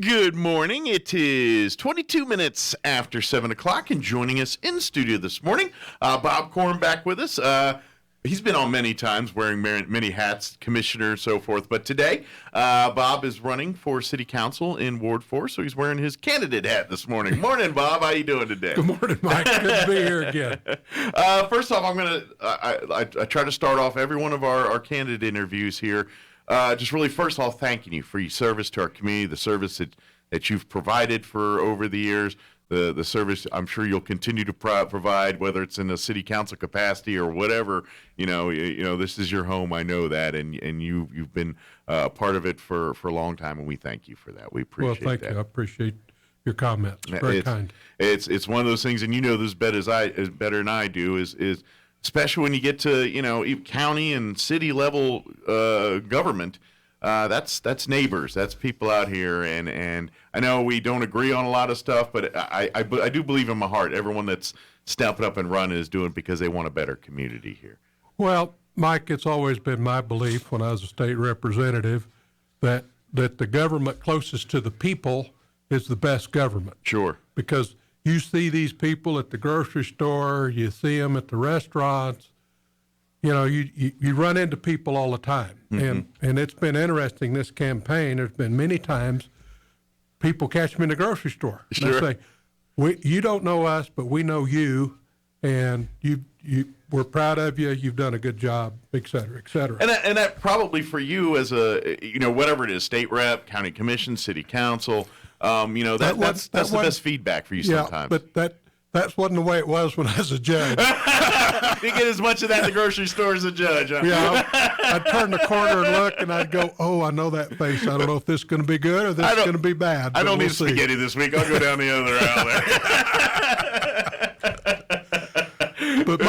Good morning. It is 22 minutes after 7 o'clock, and joining us in studio this morning, Bob Corn back with us. He's been on many times, wearing many hats, commissioner, so forth. But today, Bob is running for city council in Ward 4, so he's wearing his candidate hat this morning. Morning, Bob. How you doing today? Good morning, Mike. Good to be here again. First off, I try to start off every one of our candidate interviews here. Just really, first of all, thanking you for your service to our community, the service that you've provided for over the years, the service I'm sure you'll continue to provide, whether it's in a city council capacity or whatever. You know, this is your home. I know that, and you've been a part of it for a long time, and we thank you for that. We appreciate that. Well, thank you. I appreciate your comments. Very kind. It's one of those things, and you know this better than I do. Is especially when you get to county and city level government, that's neighbors, that's people out here, and I know we don't agree on a lot of stuff, but I do believe in my heart everyone that's stepping up and running is doing it because they want a better community here. Well, Mike, it's always been my belief when I was a state representative that the government closest to the people is the best government. Sure. Because you see these people at the grocery store, you see them at the restaurants, you run into people all the time. Mm-hmm. And it's been interesting, this campaign. There's been many times people catch me in the grocery store. Sure. And they say, you don't know us, but we know you, and we're proud of you. You've done a good job, et cetera, et cetera. And that probably for you as a, whatever it is, state rep, county commission, city council, that's the best feedback for you sometimes. Yeah, but that wasn't the way it was when I was a judge. You get as much of that in the grocery store as a judge, huh? Yeah, I'd turn the corner and look, and I'd go, oh, I know that face. I don't know if this is going to be good or this is going to be bad. I don't need spaghetti this week. I'll go down the other aisle there. But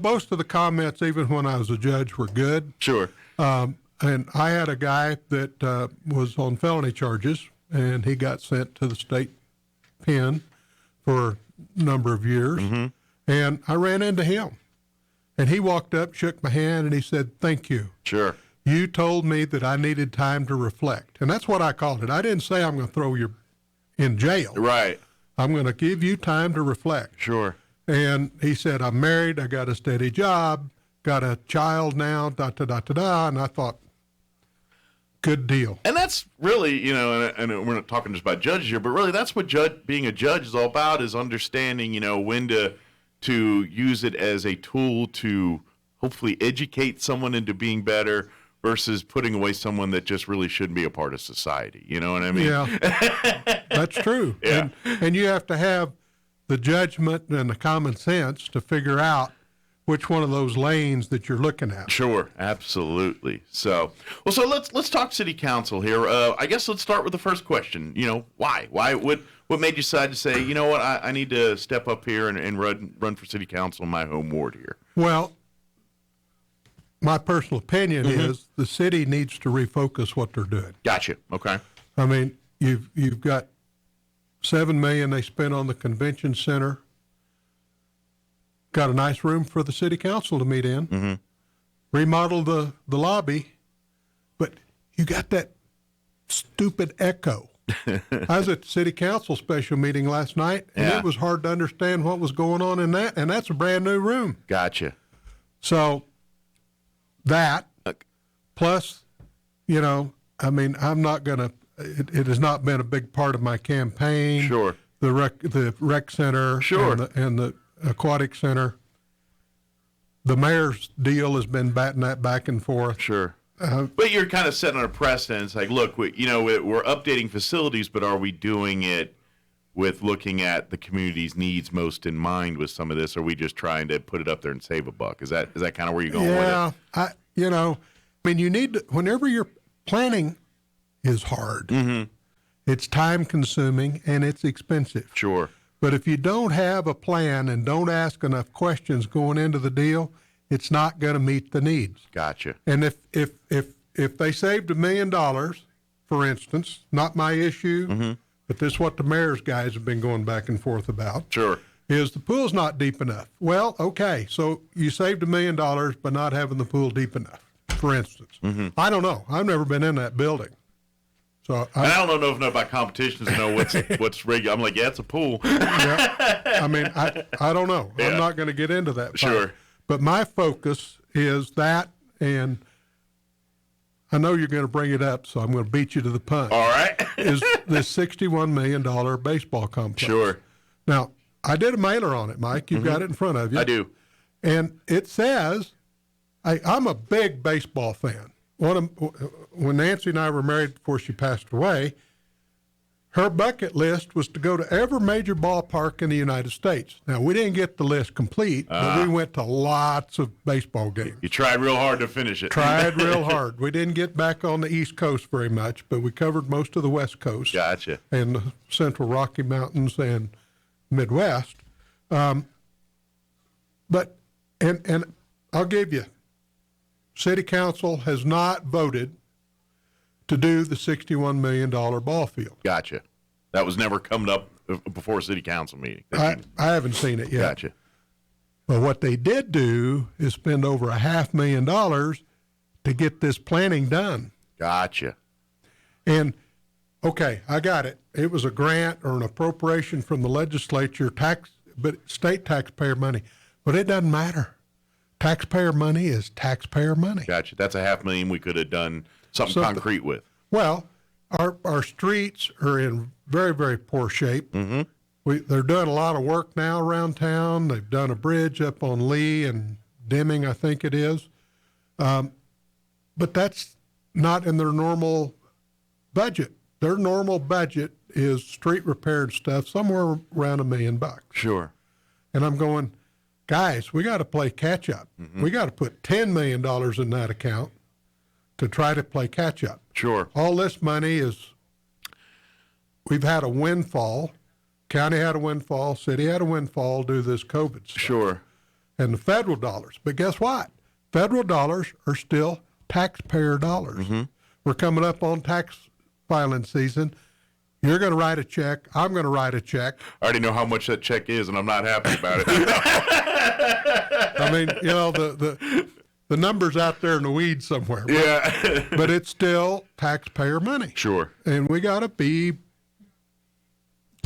most of the comments, even when I was a judge, were good. Sure. And I had a guy that was on felony charges, and he got sent to the state pen for a number of years. Mm-hmm. And I ran into him. And he walked up, shook my hand, and he said, thank you. Sure. You told me that I needed time to reflect. And that's what I called it. I didn't say I'm going to throw you in jail. Right. I'm going to give you time to reflect. Sure. And he said, I'm married, I got a steady job, got a child now, da-da-da-da-da. And I thought, good deal. And that's really, and we're not talking just about judges here, but really that's what being a judge is all about, is understanding, when to use it as a tool to hopefully educate someone into being better versus putting away someone that just really shouldn't be a part of society. You know what I mean? Yeah, that's true. Yeah. And you have to have the judgment and the common sense to figure out which one of those lanes that you're looking at. Sure, absolutely. So let's talk city council here. I guess let's start with the first question. Why? What made you decide to say, you know what, I need to step up here and run for city council in my home ward here? Well, my personal opinion is the city needs to refocus what they're doing. Gotcha. Okay. I mean, you've got $7 million they spent on the convention center. Got a nice room for the city council to meet in. Mm-hmm. Remodeled the lobby, but you got that stupid echo. I was at the city council special meeting last night, and It was hard to understand what was going on in that, and that's a brand new room. Gotcha. So that, plus, I'm not going to, it has not been a big part of my campaign. Sure. The rec center. Sure. And the aquatic center. The mayor's deal has been batting that back and forth. Sure. But you're kind of setting a precedent. It's like, look, we're updating facilities, but are we doing it with looking at the community's needs most in mind with some of this? Or are we just trying to put it up there and save a buck? Is that kind of where you're going with it? Yeah. You need to, whenever you're planning is hard. Mm-hmm. It's time consuming and it's expensive. Sure. But if you don't have a plan and don't ask enough questions going into the deal, it's not going to meet the needs. Gotcha. And if they saved $1 million, for instance, not my issue, but this is what the mayor's guys have been going back and forth about. Sure. Is the pool's not deep enough. Well, okay, so you saved $1 million by not having the pool deep enough, for instance. I don't know. I've never been in that building. So And I don't know enough about competitions to know what's regular. I'm like, yeah, it's a pool. I mean, I don't know. Yeah. I'm not going to get into that. Sure. Fight. But my focus is that, and I know you're going to bring it up, so I'm going to beat you to the punch. All right. Is this $61 million baseball complex? Sure. Now, I did a mailer on it, Mike. You've got it in front of you. I do. And it says, I'm a big baseball fan. When Nancy and I were married before she passed away, her bucket list was to go to every major ballpark in the United States. Now, we didn't get the list complete, but we went to lots of baseball games. You tried real hard to finish it. Tried real hard. We didn't get back on the East Coast very much, but we covered most of the West Coast. Gotcha. And the Central Rocky Mountains and Midwest. But I'll give you, City Council has not voted to do the $61 million ball field. Gotcha. That was never coming up before a city council meeting. I haven't seen it yet. Gotcha. But what they did do is spend over $500,000 to get this planning done. Gotcha. And, okay, I got it. It was a grant or an appropriation from the legislature, but state taxpayer money. But it doesn't matter. Taxpayer money is taxpayer money. Gotcha. That's $500,000 we could have done something concrete with. Well, our streets are in very, very poor shape. Mm-hmm. They're doing a lot of work now around town. They've done a bridge up on Lee and Deming, I think it is. But that's not in their normal budget. Their normal budget is street repair and stuff, somewhere around $1 million. Sure. And I'm going, guys, we got to play catch up. Mm-hmm. We got to put $10 million in that account to try to play catch up. Sure. All this money we've had a windfall. County had a windfall. City had a windfall due to this COVID stuff. Sure. And the federal dollars. But guess what? Federal dollars are still taxpayer dollars. Mm-hmm. We're coming up on tax filing season. You're going to write a check. I'm going to write a check. I already know how much that check is, and I'm not happy about it. I mean, the number's out there in the weeds somewhere. Yeah. But it's still taxpayer money. Sure. And we got to be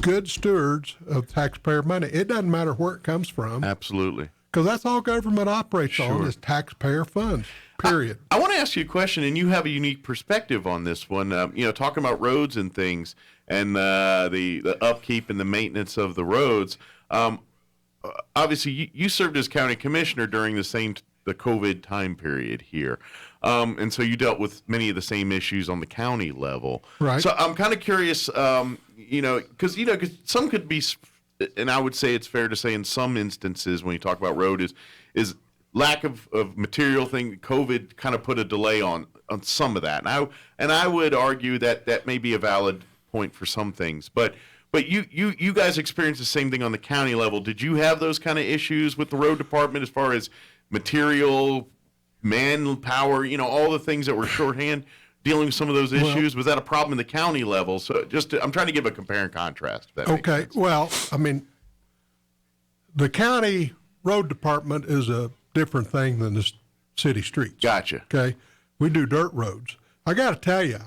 good stewards of taxpayer money. It doesn't matter where it comes from. Absolutely. Because that's all government operates on is taxpayer funds, period. I want to ask you a question, and you have a unique perspective on this one. Talking about roads and things, and the upkeep and the maintenance of the roads. Obviously, you served as county commissioner during the COVID time period here, and so you dealt with many of the same issues on the county level. Right. So I'm kind of curious, because some could be. And I would say it's fair to say in some instances when you talk about road is lack of material thing. COVID kind of put a delay on some of that. And I would argue that may be a valid point for some things. But you guys experienced the same thing on the county level. Did you have those kind of issues with the road department as far as material, manpower, all the things that were shorthand? Dealing with some of those issues, was that a problem in the county level? So I'm trying to give a compare and contrast. If that makes sense. Well, I mean, the county road department is a different thing than the city streets. Gotcha. Okay, we do dirt roads. I got to tell you,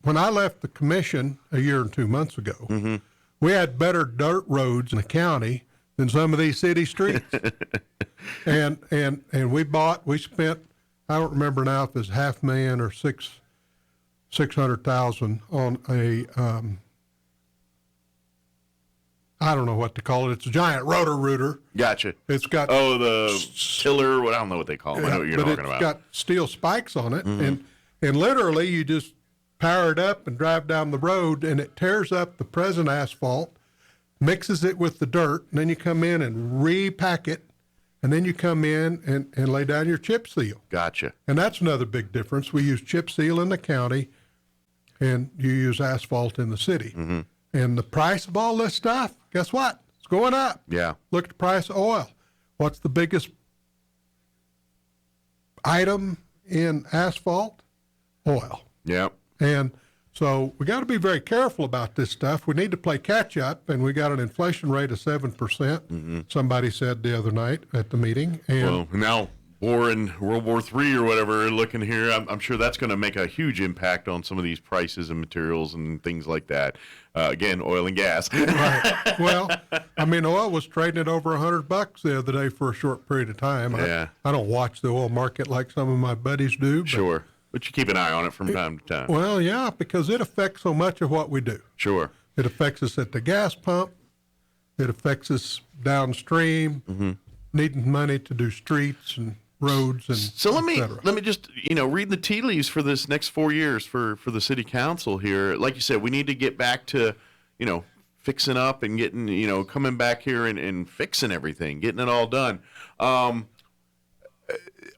when I left the commission a year and 2 months ago, we had better dirt roads in the county than some of these city streets. and we spent, I don't remember now if it's $500,000 or $600,000 on a, I don't know what to call it. It's a giant rotor-rooter. Gotcha. It's got the tiller. I don't know what they call them. I know what you're talking about. But it's got steel spikes on it, and literally you just power it up and drive down the road, and it tears up the present asphalt, mixes it with the dirt, and then you come in and repack it, and then you come in and lay down your chip seal. Gotcha. And that's another big difference. We use chip seal in the county, and you use asphalt in the city. And the price of all this stuff, guess what? It's going up. Yeah. Look at the price of oil. What's the biggest item in asphalt? Oil. Yep. And so we got to be very careful about this stuff. We need to play catch up, and we got an inflation rate of 7%. Somebody said the other night at the meeting. And Well, now war in World War III or whatever, looking here, I'm sure that's going to make a huge impact on some of these prices and materials and things like that. Again, oil and gas. Right. Well, I mean, oil was trading at over $100 the other day for a short period of time. Yeah. I don't watch the oil market like some of my buddies do. But, Sure. But you keep an eye on it from time to time. well, yeah, because it affects so much of what we do. Sure. It affects us at the gas pump. It affects us downstream, needing money to do streets and roads and So let et me cetera. just read the tea leaves for this next 4 years for the city council here. Like you said, we need to get back to fixing up and getting coming back here and fixing everything, getting it all done.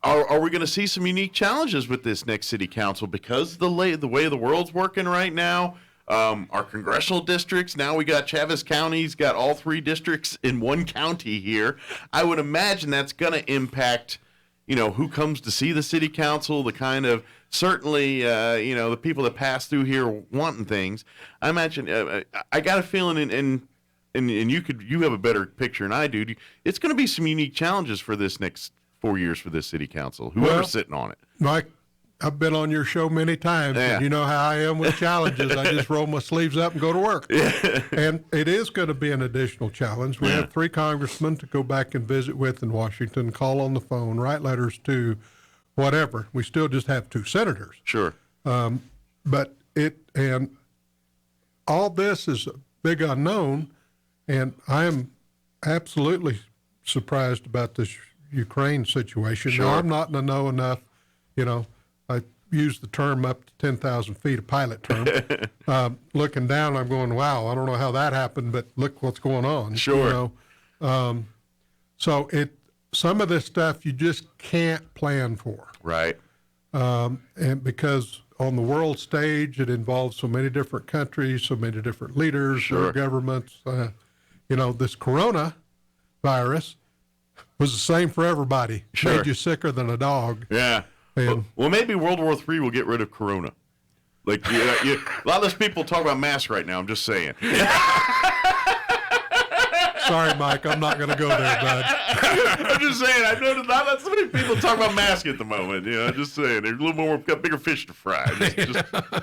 Are we going to see some unique challenges with this next city council because the way the world's working right now? Our congressional districts, now we got Chaves County's got all 3 districts in one county here. I would imagine that's going to impact, who comes to see the city council, the kind of, certainly, the people that pass through here wanting things. I imagine, I got a feeling, and you have a better picture than I do. It's going to be some unique challenges for this next 4 years for this city council, whoever's Well, sitting on it. Mike, I've been on your show many times, Yeah. and you know how I am with challenges. I just roll my sleeves up and go to work. And it is going to be an additional challenge. We have 3 congressmen to go back and visit with in Washington, call on the phone, write letters to, whatever. We still just have 2 senators. Sure. But all this is a big unknown, and I am absolutely surprised about this Ukraine situation. Sure. Now, I'm not in the know enough, I use the term up to 10,000 feet, a pilot term. Looking down, I'm going, wow, I don't know how that happened, but look what's going on. Sure. So some of this stuff you just can't plan for. Right. And because on the world stage, it involves so many different countries, so many different leaders, Sure. their governments. This corona virus was the same for everybody. Sure. Made you sicker than a dog. Yeah. And- Well, maybe World War III will get rid of Corona. Like, a lot of those people talk about masks right now. I'm just saying. Sorry, Mike, I'm not going to go there, bud. I'm just saying. I know not so many people talk about masks at the moment. I'm just saying. They're a little more, got bigger fish to fry.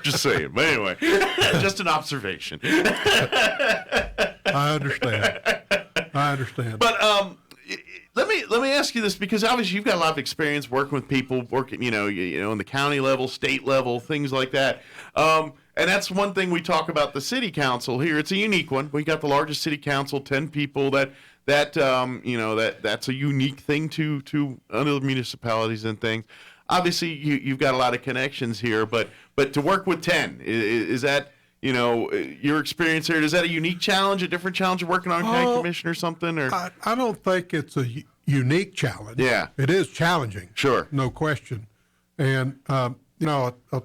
Just saying. But anyway, just an observation. I understand. But let me ask you this, because obviously you've got a lot of experience working with people, working in the county level, state level, things like that. And that's one thing we talk about the city council here. It's a unique one. We got the largest city council, 10 people. That's a unique thing to other municipalities and things. Obviously, you've got a lot of connections here, but to work with 10 is that? Your experience here, is that a unique challenge, a different challenge of working on a county commission or something? Or I don't think it's a unique challenge. Yeah. It is challenging. Sure. No question. And, I'll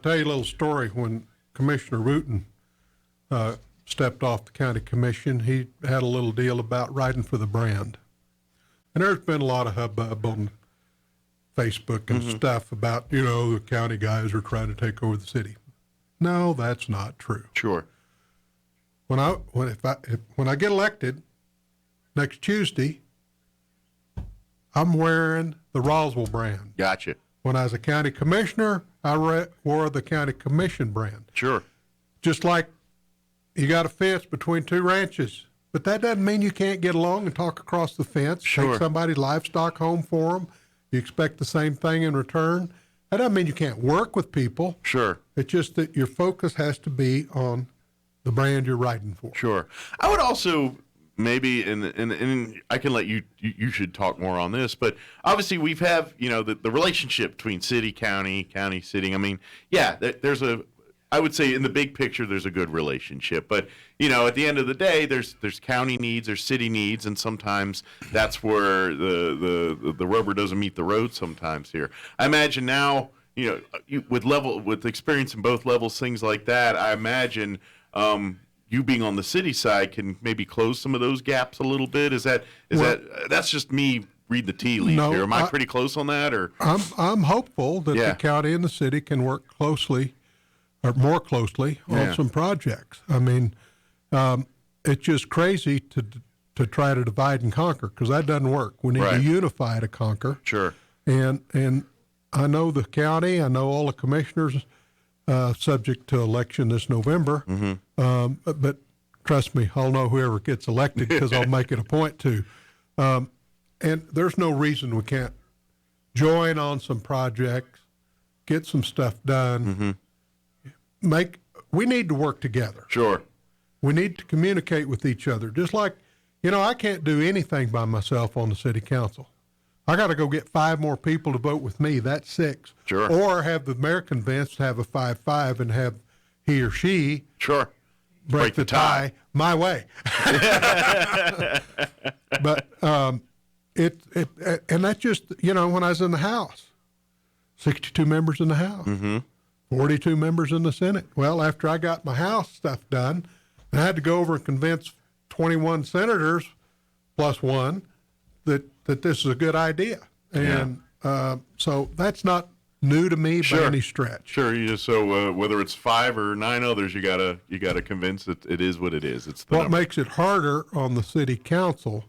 tell you a little story. When Commissioner Wooten stepped off the county commission, he had a little deal about riding for the brand. And there's been a lot of hubbub on Facebook and stuff about, the county guys are trying to take over the city. No, that's not true. Sure. When I get elected next Tuesday, I'm wearing the Roswell brand. Gotcha. When I was a county commissioner, I wore the county commission brand. Sure. Just like you got a fence between 2 ranches, but that doesn't mean you can't get along and talk across the fence. Sure. Take somebody's livestock home for them. You expect the same thing in return. That doesn't mean you can't work with people. Sure. It's just that your focus has to be on the brand you're riding for. Sure. I would also maybe, and I can let you should talk more on this, but obviously we've the relationship between city, county, city. I mean, yeah, I would say in the big picture, there's a good relationship, but at the end of the day, there's county needs, there's city needs, and sometimes that's where the rubber doesn't meet the road sometimes here. I imagine now, with experience in both levels, things like that, I imagine, you being on the city side can maybe close some of those gaps a little bit. That's just me read the tea leaves No, here. Am I pretty close on that, or? I'm hopeful that Yeah. the county and the city can work closely or more closely on Yeah. some projects. I mean, it's just crazy to try to divide and conquer, because that doesn't work. We need Right. to unify to conquer. Sure. And I know the county, I know all the commissioners, subject to election this November. But trust me, I'll know whoever gets elected because I'll make it a point to. And there's no reason we can't join on some projects, get some stuff done. We need to work together. Sure. We need to communicate with each other. Just like, I can't do anything by myself on the city council. I got to go get 5 more people to vote with me. That's 6. Sure. Or have the mayor convinced to have a 5-5 and have he or she Sure. break the tie my way. But and that's just, when I was in the House, 62 members in the House, 42 members in the Senate. Well, after I got my House stuff done, I had to go over and convince 21 senators plus 1 that this is a good idea. And so that's not new to me by any stretch. Sure. You just, so whether it's 5 or 9 others, you gotta convince that it is what it is. It's the What number. makes it harder on the city council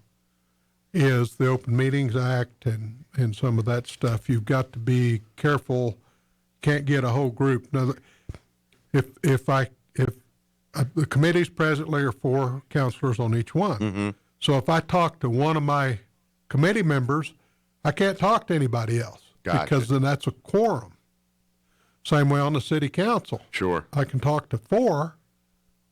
is the Open Meetings Act and some of that stuff. You've got to be careful. Can't get a whole group. Now, if the committees presently are 4 counselors on each one. So if I talk to one of my committee members, I can't talk to anybody else. Gotcha. Because then that's a quorum. Same way on the city council. Sure. I can talk to 4.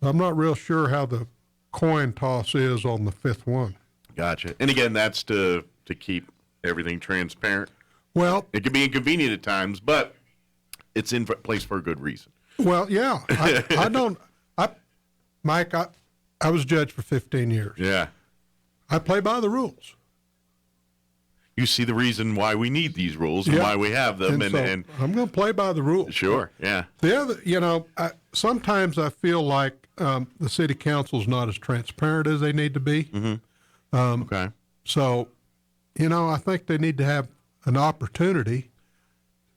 I'm not real sure how the coin toss is on the 5th one. Gotcha. And again, that's to keep everything transparent. Well, It can be inconvenient at times, but it's in place for a good reason. well, yeah. Mike, I was judge for 15 years. Yeah. I play by the rules. You see the reason why we need these rules and why we have them, And so I'm going to play by the rules. sure, yeah, The other, sometimes I feel like the city council's not as transparent as they need to be. okay, So, I think they need to have an opportunity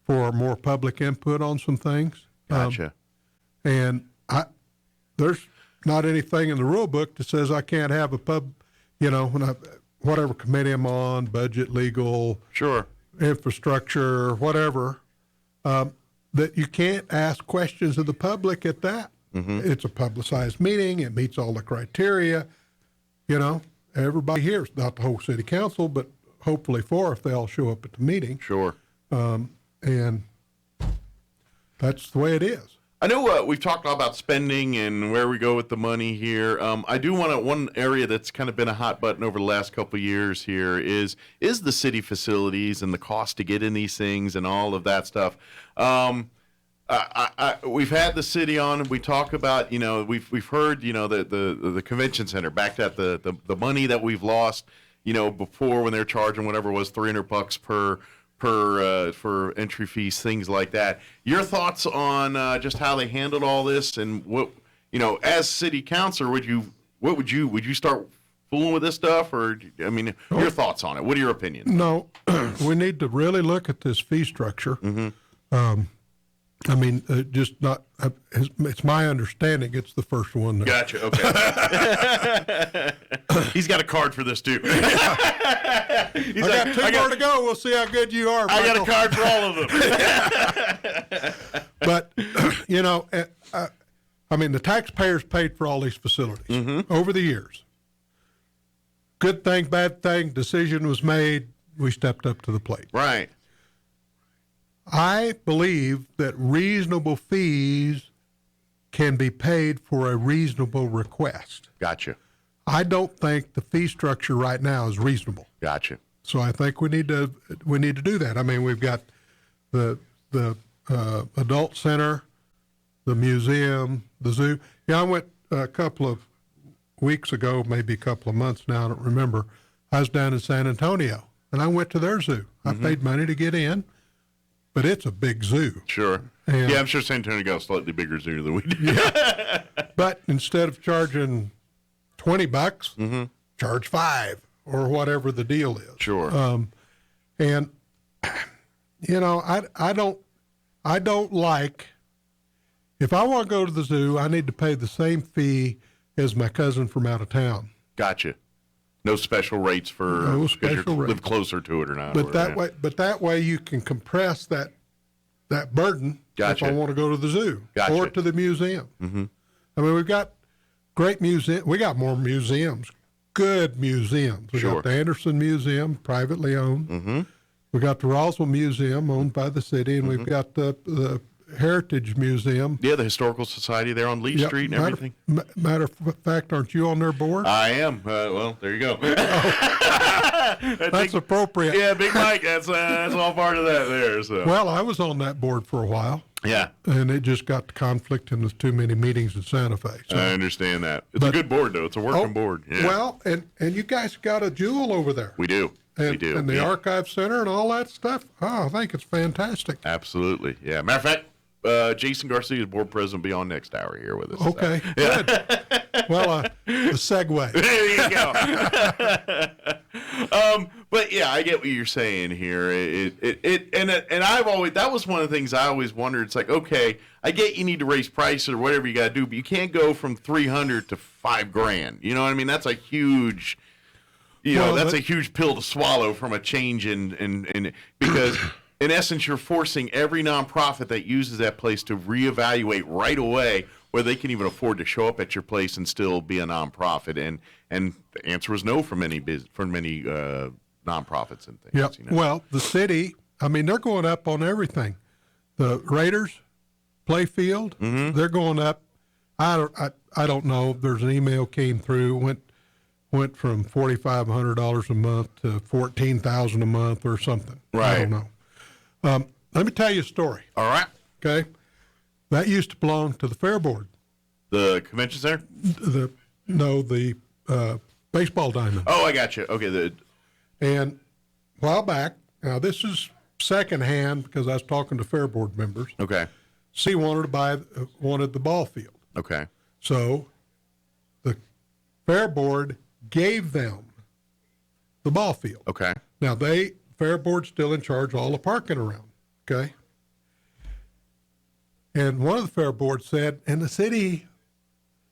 for more public input on some things. gotcha. And there's not anything in the rule book that says I can't have a whatever committee I'm on, budget, legal, Sure, infrastructure, whatever, that you can't ask questions of the public at that. It's a publicized meeting. It meets all the criteria. Everybody here, not the whole city council, but hopefully 4 if they all show up at the meeting. sure. And that's the way it is. I know we've talked a lot about spending and where we go with the money here. I do want one area that's kind of been a hot button over the last couple of years here is the city facilities and the cost to get in these things and all of that stuff. We've had the city on, and we talk about, we've heard, the convention center back at the money that we've lost, before when they're charging whatever it was $300 per for entry fees, things like that. Your thoughts on just how they handled all this, and what, as city councilor, would you start fooling with this stuff, or your thoughts on it? What are your opinions? No, we need to really look at this fee structure. Just not. It's my understanding it's the first one. Gotcha. Okay. He's got a card for this too. I got 2 more to go. We'll see how good you are, I Michael. got a card for all of them. But the taxpayers paid for all these facilities over the years. Good thing, bad thing. Decision was made. We stepped up to the plate. Right. I believe that reasonable fees can be paid for a reasonable request. Gotcha. I don't think the fee structure right now is reasonable. Gotcha. So I think we need to do that. We've got the adult center, the museum, the zoo. Yeah, I went a couple of weeks ago, maybe a couple of months now, I don't remember. I was down in San Antonio, and I went to their zoo. I paid money to get in, but it's a big zoo. Sure. And- I'm sure San Antonio got a slightly bigger zoo than we do. But instead of charging $20, charge $5 or whatever the deal is. Sure. And I don't like, if I want to go to the zoo, I need to pay the same fee as my cousin from out of town. Gotcha. No special rates for No 'cause you special live rates. closer to it or not. But or, that yeah. way, you can compress that burden. Gotcha. If I want to go to the zoo Gotcha. or to the museum. Mm-hmm. I mean, we've got great museum. We got more museums, good museums. We Sure. got the Anderson Museum, privately owned. Mm-hmm. We got the Roswell Museum, owned by the city, and we've got the Heritage Museum. Yeah, the Historical Society there on Lee Yep. Street and everything. Matter of fact, aren't you on their board? I am. Well, there you go. That's appropriate. Yeah, Big Mike. That's all part of that there. So Well, I was on that board for a while, yeah, and it just got to conflicting with too many meetings in Santa Fe. So. I understand that. It's a But- good board though. It's a working board. Yeah. Well, and you guys got a jewel over there. we do. and, we do. And the yeah. Archive Center and all that stuff. Oh, I think it's fantastic. Absolutely. Yeah. Matter of fact, Jason Garcia is board president. Will be on next hour here with us. so. Okay, good. Well, the segue. There you go. But yeah, I get what you're saying here. And I've always, that was one of the things I always wondered. It's like, okay, I get you need to raise prices or whatever you got to do, but you can't go from $300 to $5,000. You know what I mean? That's a huge, that's a huge pill to swallow from a change in because in essence, you're forcing every nonprofit that uses that place to reevaluate right away whether they can even afford to show up at your place and still be a nonprofit. And the answer was no for many nonprofits and things. Yep. You know? Well, the city, I mean, they're going up on everything. The Raiders play field, they're going up. I don't know. There's an email came through, went from $4,500 a month to $14,000 a month or something. Right. I don't know. Let me tell you a story. All right. Okay. That used to belong to the Fair Board. The convention center? The baseball diamond. Oh, I got you. Okay. And a while back, now this is secondhand because I was talking to Fair Board members. Okay. She wanted the ball field. Okay. So the Fair Board gave them the ball field. Okay. Now Fair Board's still in charge of all the parking around. Okay. And one of the Fair Board said, and the city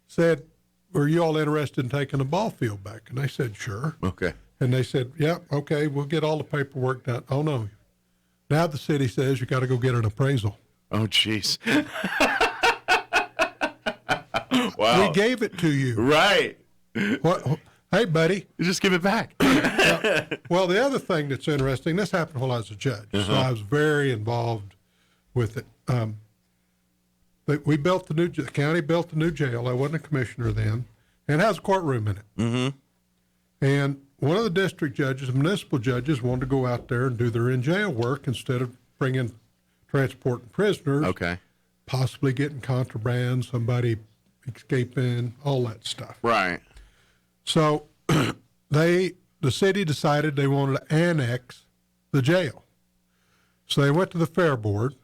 said, "Are you all interested in taking the ball field back?" And they said, "Sure." Okay. And they said, "Yeah, okay, we'll get all the paperwork done." Oh no. Now the city says you got to go get an appraisal. Oh, jeez. Wow. We gave it to you. Right. What? Hey, buddy. You just give it back. Well, the other thing that's interesting, this happened while I was a judge, so I was very involved with it. We built the county built the new jail. I wasn't a commissioner then, and it has a courtroom in it. Mm-hmm. And one of the district judges, municipal judges, wanted to go out there and do their in-jail work instead of transporting prisoners. Okay. Possibly getting contraband, somebody escaping, all that stuff. Right. So the city decided they wanted to annex the jail. So they went to the Fair Board,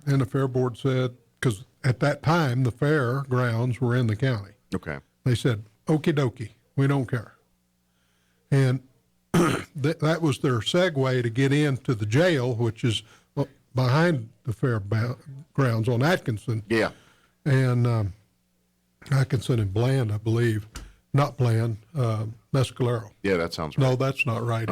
and the Fair Board said, because at that time the fair grounds were in the county. Okay. They said, "Okie dokie, we don't care." And that was their segue to get into the jail, which is behind the fair grounds on Atkinson. Yeah. And Atkinson and Bland, I believe. Not Bland, Mescalero. Yeah, that sounds right. No, that's not right.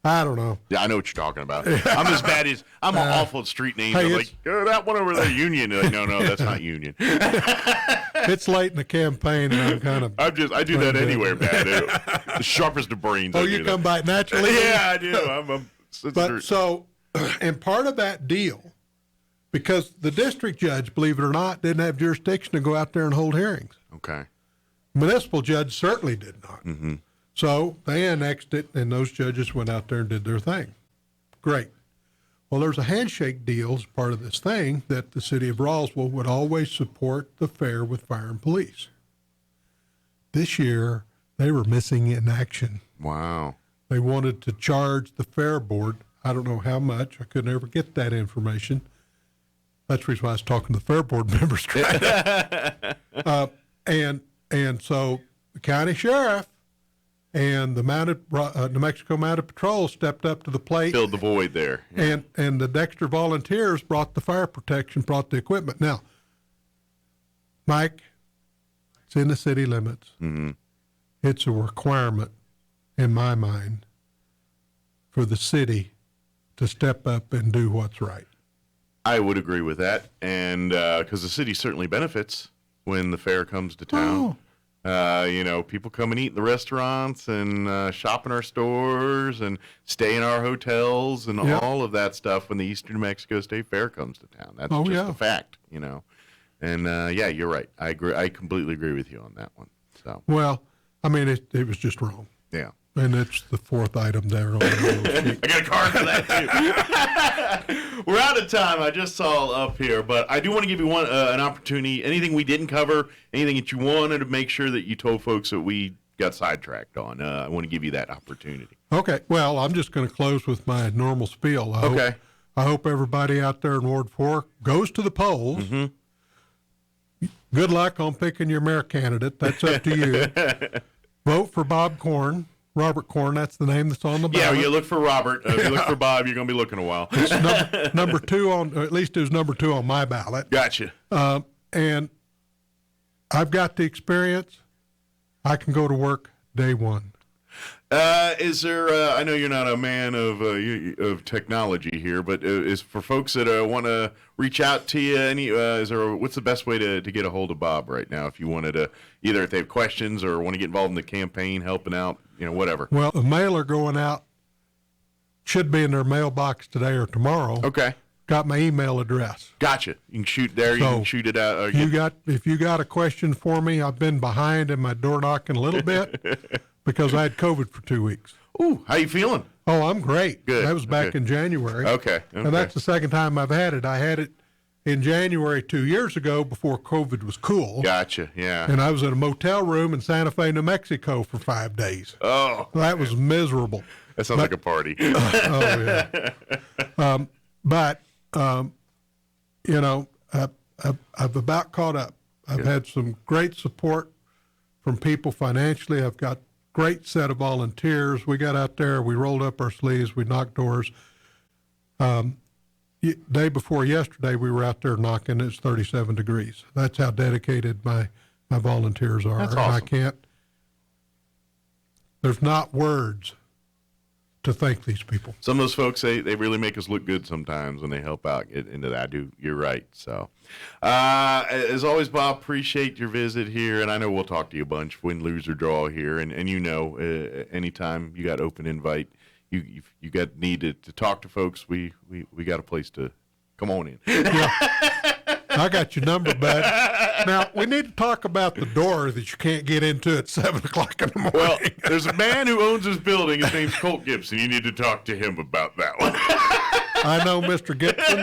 I don't know. Yeah, I know what you're talking about. I'm as bad as I'm awful at street names. Hey, I'm like, that one over there, Union. Like, no, that's not Union. It's late in the campaign, and I'm kind of. I do that anywhere, man. The sharpest of brains. Oh, I you do come that. by naturally. Yeah, I do. I'm But so, and part of that deal, because the district judge, believe it or not, didn't have jurisdiction to go out there and hold hearings. okay. Municipal judge certainly did not. Mm-hmm. So they annexed it, and those judges went out there and did their thing. Great. Well, there's a handshake deal as part of this thing that the city of Roswell would always support the fair with fire and police. This year, they were missing in action. Wow. They wanted to charge the Fair Board. I don't know how much. I could never get that information. That's the reason why I was talking to the Fair Board members. And so the county sheriff and the New Mexico Mounted Patrol stepped up to the plate. Filled the void there. Yeah. And the Dexter volunteers brought the fire protection, brought the equipment. Now, Mike, it's in the city limits. Mm-hmm. It's a requirement in my mind, for the city to step up and do what's right. I would agree with that, and because the city certainly benefits when the fair comes to town. People come and eat in the restaurants and shop in our stores and stay in our hotels and Yep. all of that stuff when the Eastern New Mexico State Fair comes to town. That's just yeah. a fact, And yeah, you're right. I agree. I completely agree with you on that one. So Well, I mean, it was just wrong. yeah. And it's the fourth item there on the little sheet. I got a card for that too. We're out of time. I just saw up here, but I do want to give you an opportunity. Anything we didn't cover, anything that you wanted to make sure that you told folks that we got sidetracked on. I want to give you that opportunity. Okay. Well, I'm just going to close with my normal spiel. I hope everybody out there in Ward 4 goes to the polls. Mm-hmm. Good luck on picking your mayor candidate. That's up to you. Vote for Robert Korn, that's the name that's on the Yeah, ballot. you look for Robert. If you look for Bob, you're going to be looking a while. It's number 2 on, or at least it was number 2 on my ballot. Gotcha. And I've got the experience. I can go to work day one. Is there? I know you're not a man of technology here, but is for folks that want to reach out to you? What's the best way to get a hold of Bob right now? If you wanted to, either if they have questions or want to get involved in the campaign, helping out, whatever. Well, a mailer going out should be in their mailbox today or tomorrow. Okay. Got my email address. Gotcha. You can shoot there. You can shoot it out. If you got a question for me, I've been behind in my door knocking a little bit because I had COVID for 2 weeks. Ooh, how you feeling? Oh, I'm great. Good. That was back in January. Okay. And that's the second time I've had it. I had it in January 2 years ago before COVID was cool. Gotcha. Yeah. And I was in a motel room in Santa Fe, New Mexico for 5 days. Oh, That was miserable. that sounds like a party. Oh, yeah. I've about caught up. I've had some great support from people financially. I've got great set of volunteers. We got out there, we rolled up our sleeves, we knocked doors. Day before yesterday, we were out there knocking. It's 37 degrees. That's how dedicated my volunteers are. That's And awesome. I can't. There's not words to thank these people. Some of those folks, they really make us look good sometimes when they help out get into that. You're right. So, as always, Bob, appreciate your visit here, and I know we'll talk to you a bunch, win, lose, or draw here, and anytime you got open invite, you got needed to talk to folks, we got a place to come on in. I got your number, bud. Now, we need to talk about the door that you can't get into at 7 o'clock in the morning. Well, there's a man who owns this building. His name's Colt Gibson. You need to talk to him about that one. I know Mr. Gibson,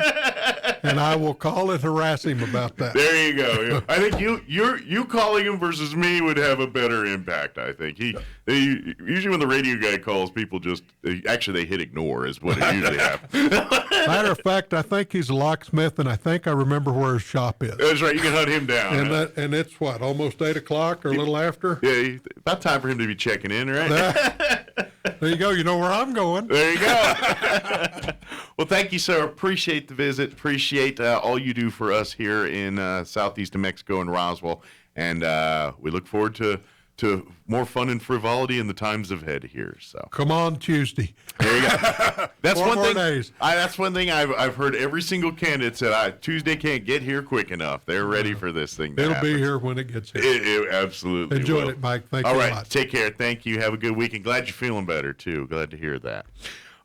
and I will call and harass him about that. There you go. I think you calling him versus me would have a better impact. I think usually when the radio guy calls, people they hit ignore is what it usually happens. Matter of fact, I think he's a locksmith, and I think I remember where his shop is. That's right. You can hunt him down. And it's what, almost 8 o'clock or a little after? Yeah, about time for him to be checking in, right? There you go. You know where I'm going. There you go. Well, thank you, sir. Appreciate the visit. Appreciate all you do for us here in southeast New Mexico and Roswell. And we look forward to more fun and frivolity in the times ahead here. So Come on Tuesday. there you go. That's Four one more thing. days. That's one thing I've heard every single candidate said. Tuesday can't get here quick enough. They're ready for this thing. It'll be here when it gets here. It absolutely Enjoyed will. it, Mike. Thank All you right. a lot. Take care. Thank you. Have a good week. And glad you're feeling better, too. Glad to hear that.